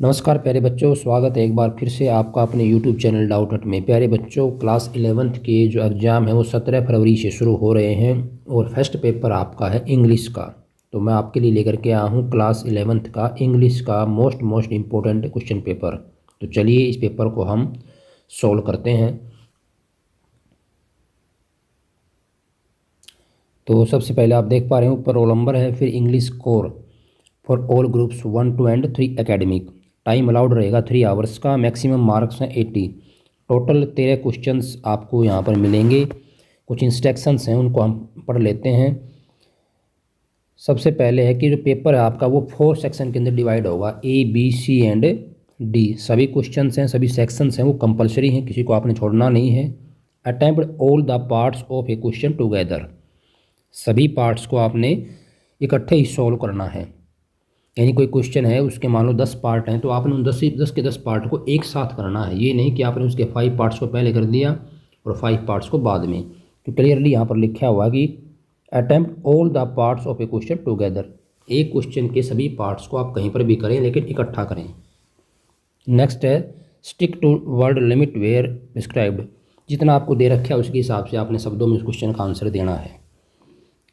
नमस्कार प्यारे बच्चों, स्वागत है एक बार फिर से आपका अपने YouTube चैनल डाउट हट में। प्यारे बच्चों, क्लास 11th के जो एग्ज़ाम है वो 17 फरवरी से शुरू हो रहे हैं और फर्स्ट पेपर आपका है इंग्लिश का। तो मैं आपके लिए लेकर के आया हूँ क्लास 11th का इंग्लिश का मोस्ट इम्पोर्टेंट क्वेश्चन पेपर। तो चलिए इस पेपर को हम सॉल्व करते हैं। तो सबसे पहले आप देख पा रहे हैं ऊपर रोल नंबर है, फिर English core for all groups 1 to and 3 academic. Time allowed रहेगा 3 आवर्स का। मैक्सिमम मार्क्स हैं 80। टोटल 13 क्वेश्चंस आपको यहाँ पर मिलेंगे। कुछ इंस्ट्रक्शंस हैं उनको हम पढ़ लेते हैं। सबसे पहले है कि जो पेपर है आपका वो 4 सेक्शन के अंदर डिवाइड होगा, A B C and D। सभी क्वेश्चंस हैं, सभी सेक्शंस हैं वो कंपलसरी हैं, किसी को आपने छोड़ना नहीं है। Attempt all the parts of A question together. सभी पार्ट्स को आपने इकट्ठे ही सॉल्व करना है। यानी कोई क्वेश्चन है उसके मान लो 10 पार्ट हैं तो आपने उन 10 के 10 पार्ट को एक साथ करना है। ये नहीं कि आपने उसके 5 पार्ट्स को पहले कर दिया और 5 पार्ट्स को बाद में। तो क्लियरली यहाँ पर लिखा हुआ कि attempt all the parts of A question together. एक क्वेश्चन के सभी पार्ट्स को आप कहीं पर भी करें लेकिन इकट्ठा करें। नेक्स्ट है stick to word limit where described. जितना आपको दे रखा है उसके हिसाब से आपने शब्दों में उस क्वेश्चन का आंसर देना है।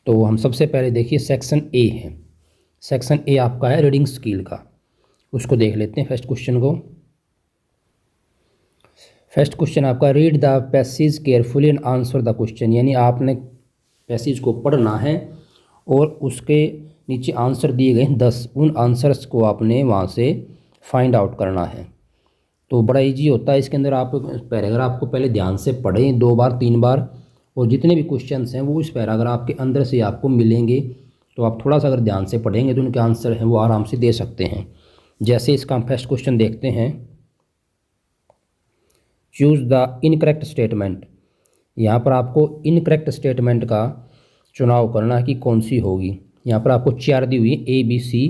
तो हम सबसे पहले देखिए सेक्शन ए है। सेक्शन ए आपका है रीडिंग स्किल का, उसको देख लेते हैं फर्स्ट क्वेश्चन को। फर्स्ट क्वेश्चन आपका read the passage carefully and answer the question. यानी आपने पैसेज को पढ़ना है और उसके नीचे आंसर दिए गए 10, उन आंसर्स को आपने वहाँ से फाइंड आउट करना है। तो बड़ा इजी होता है। इसके अंदर आप पैराग्राफ को पहले ध्यान से पढ़ें 2 बार 3 बार, और जितने भी क्वेश्चंस हैं वो इस पैराग्राफ के अंदर से आपको मिलेंगे। तो आप थोड़ा सा अगर ध्यान से पढ़ेंगे तो उनके आंसर हैं वो आराम से दे सकते हैं। जैसे इसका हम फर्स्ट क्वेश्चन देखते हैं, चूज़ द इनकरेक्ट स्टेटमेंट। यहाँ पर आपको इनकरेक्ट स्टेटमेंट का चुनाव करना है कि कौन सी होगी। यहाँ पर आपको 4 दी हुई है A B C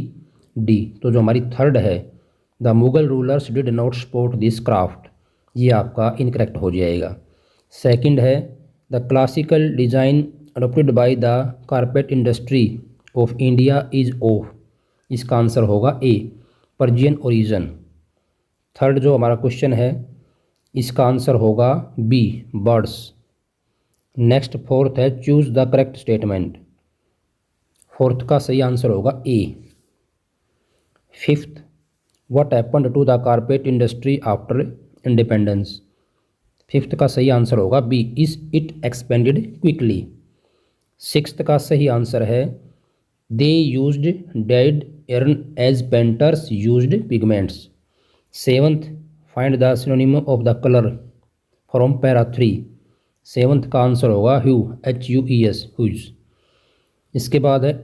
D। तो जो हमारी थर्ड है the Mughal rulers did not support this craft, ये आपका इनकरेक्ट हो जाएगा। सेकंड है the classical design adopted by the carpet industry of India is of, इसका आंसर होगा ए पर्जियन ओरिजिन। थर्ड जो हमारा क्वेश्चन है इसका आंसर होगा बी बर्ड्स। नेक्स्ट फोर्थ है choose the correct statement. Fourth का सही आंसर होगा A. Fifth what happened to the carpet industry after independence, fifth का सही आंसर होगा B is it expanded quickly. Sixth का सही आंसर है they used dyed yarn as painters used pigments. Seventh find the synonym of the colour from para 3, seventh का answer होगा hue HUES huge. इसके बाद है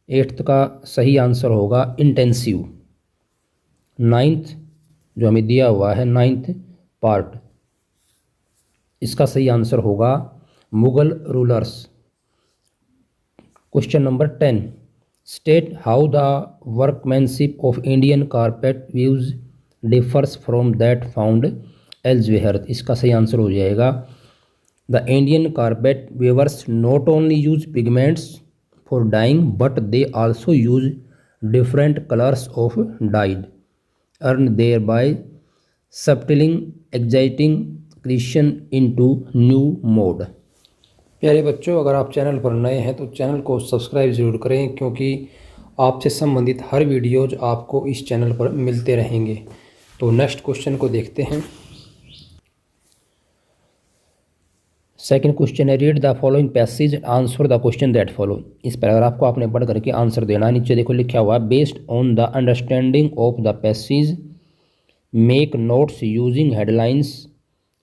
एट्थ का सही आंसर होगा इंटेंसिव। नाइन्थ जो हमें दिया हुआ है नाइन्थ पार्ट, इसका सही आंसर होगा Mughal rulers. Question number 10 state how the workmanship of Indian carpet views differs from that found elsewhere, इसका सही आंसर हो जाएगा the Indian carpet weavers not only use pigments for dyeing but they also use different colours of dyed yarn there by subtling exciting creation into new mode. प्यारे बच्चों, अगर आप channel पर नए हैं तो चैनल को सब्सक्राइब ज़रूर करें, क्योंकि आपसे संबंधित हर वीडियोज आपको इस चैनल पर मिलते रहेंगे। तो नेक्स्ट क्वेश्चन को देखते हैं। सेकंड क्वेश्चन है read the following passage answer the question that follow. इस पैराग्राफ को आपने पढ़ करके आंसर देना है। नीचे देखो लिखा हुआ है based on the understanding of the passage make notes using headlines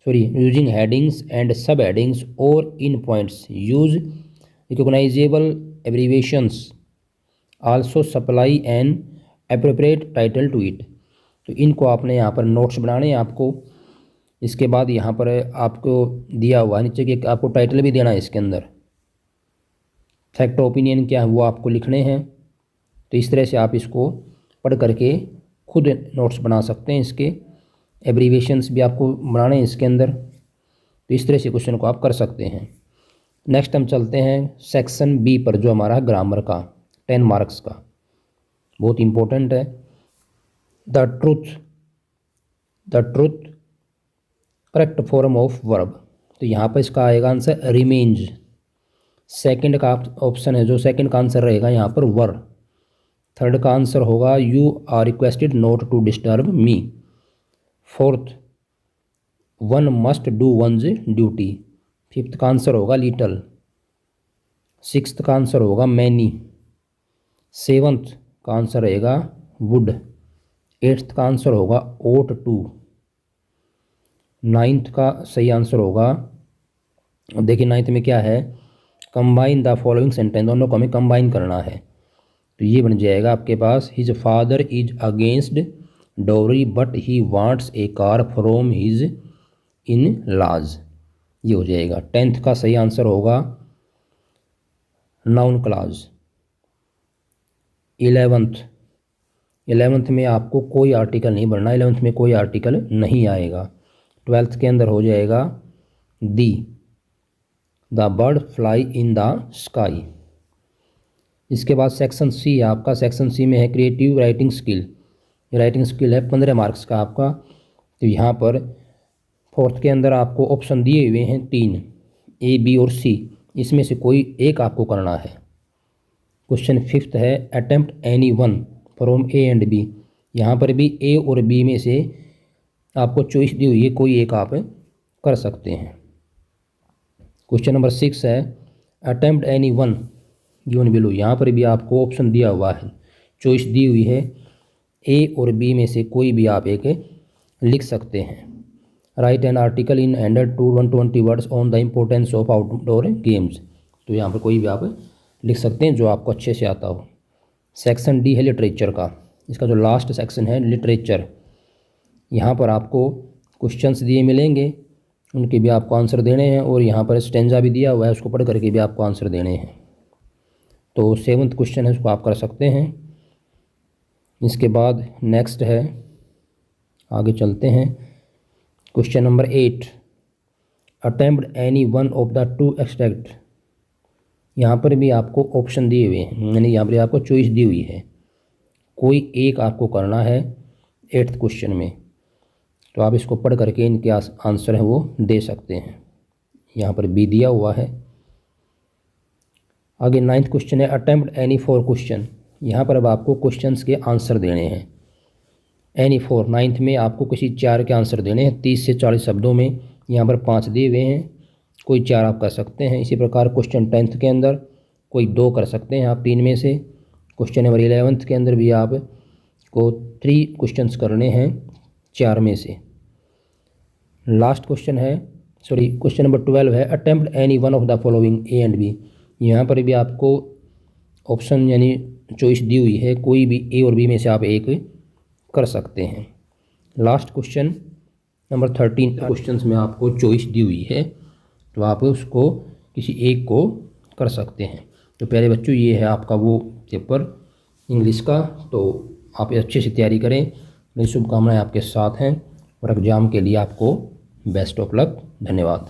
using headings and subheadings or in points, use recognizable abbreviations, also supply an appropriate title to it। तो इनको आपने यहाँ पर नोट्स बनाने हैं आपको। इसके बाद यहाँ पर आपको दिया हुआ नीचे कि आपको टाइटल भी देना है इसके अंदर। फैक्ट ओपिनियन क्या है वो आपको लिखने हैं। तो इस तरह से आप इसको पढ़ करके खुद नोट्स बना सकते हैं। इसके एब्रीवेशंस भी आपको बनाने हैं इसके अंदर। तो इस तरह से क्वेश्चन को आप कर सकते हैं। नेक्स्ट हम चलते हैं सेक्शन बी पर, जो हमारा ग्रामर का 10 मार्क्स का बहुत इंपॉर्टेंट है। The truth correct form of verb, तो यहाँ पर इसका आएगा आंसर रिमेन्स। सेकंड का ऑप्शन है जो सेकंड का आंसर रहेगा यहाँ पर वर। थर्ड का आंसर होगा you are requested not to disturb me. Fourth one must do one's duty. Fifth का आंसर होगा लिटल। सिक्स्थ का आंसर होगा मैनी। सेवंथ का आंसर रहेगा वुड। एट्थ का आंसर होगा ओट टू। नाइन्थ का सही आंसर होगा, देखिए नाइन्थ में क्या है, कंबाइन द फॉलोइंग सेंटेंस, दोनों को हमें कंबाइन करना है। तो ये बन जाएगा आपके पास his father is against dowry but he wants a car from his in laws, ये हो जाएगा। टेंथ का सही आंसर होगा नाउन क्लॉज। इलेवेंथ में आपको कोई आर्टिकल नहीं बनना, इलेवेंथ में कोई आर्टिकल नहीं आएगा। ट्वेल्थ के अंदर हो जाएगा the bird fly in the sky. इसके बाद सेक्शन सी है आपका, सेक्शन सी में है creative writing skill. Writing skill है 15 मार्क्स का आपका। तो यहाँ पर फोर्थ के अंदर आपको ऑप्शन दिए हुए हैं 3, ए बी और सी, इसमें से कोई एक आपको करना है। क्वेश्चन फिफ्थ है attempt any one from A and B, यहाँ पर भी ए और बी में से आपको चॉइस दी हुई है, कोई एक आप कर सकते हैं। क्वेश्चन नंबर 6 है attempt any one given below, यहाँ पर भी आपको ऑप्शन दिया हुआ है, चॉइस दी हुई है, ए और बी में से कोई भी आप एक लिख सकते हैं। Right an article in 100 to 120 words on the importance of outdoor games, तो यहाँ पर कोई भी आप लिख सकते हैं जो आपको अच्छे से आता हो। सेक्शन डी है लिटरेचर का, इसका जो लास्ट सेक्शन है लिटरेचर, यहाँ पर आपको क्वेश्चंस दिए मिलेंगे, उनके भी आपको आंसर देने हैं, और यहाँ पर स्टेंजा भी दिया हुआ है, उसको पढ़ करके भी आपको आंसर देने हैं। तो 7th क्वेश्चन है, उसको आप कर सकते हैं। इसके बाद नेक्स्ट है, आगे चलते हैं, question number 8 attempt any one of the two extract, यहाँ पर भी आपको ऑप्शन दिए हुए हैं, यानी यहाँ पर आपको चॉइस दी हुई है, कोई एक आपको करना है 8th क्वेश्चन में। तो आप इसको पढ़ करके इनके आंसर हैं वो दे सकते हैं, यहाँ पर बी दिया हुआ है। आगे 9th क्वेश्चन है अटेम्प्ट एनी 4 क्वेश्चन, यहाँ पर अब आपको क्वेश्चंस के आंसर देने हैं। एनी 4 9th में आपको किसी 4 के आंसर देने हैं, 30 से 40 शब्दों में, यहाँ पर 5 दिए हुए हैं, कोई 4 आप कर सकते हैं। इसी प्रकार क्वेश्चन 10th के अंदर कोई 2 कर सकते हैं आप 3 में से। क्वेश्चन नंबर 11th के अंदर भी आप को 3 क्वेश्चंस करने हैं 4 में से। लास्ट क्वेश्चन है, सॉरी क्वेश्चन नंबर 12 है attempt any one of the following A and B, यहाँ पर भी आपको ऑप्शन यानी चॉइस दी हुई है, कोई भी ए और बी में से आप एक कर सकते हैं। लास्ट क्वेश्चन नंबर 13 क्वेश्चंस में आपको चॉइस दी हुई है, तो आप उसको किसी एक को कर सकते हैं। तो प्यारे बच्चों, ये है आपका वो पेपर इंग्लिश का, तो आप अच्छे से तैयारी करें, मेरी शुभकामनाएं आपके साथ हैं, और एग्ज़ाम के लिए आपको बेस्ट ऑफ लक। धन्यवाद।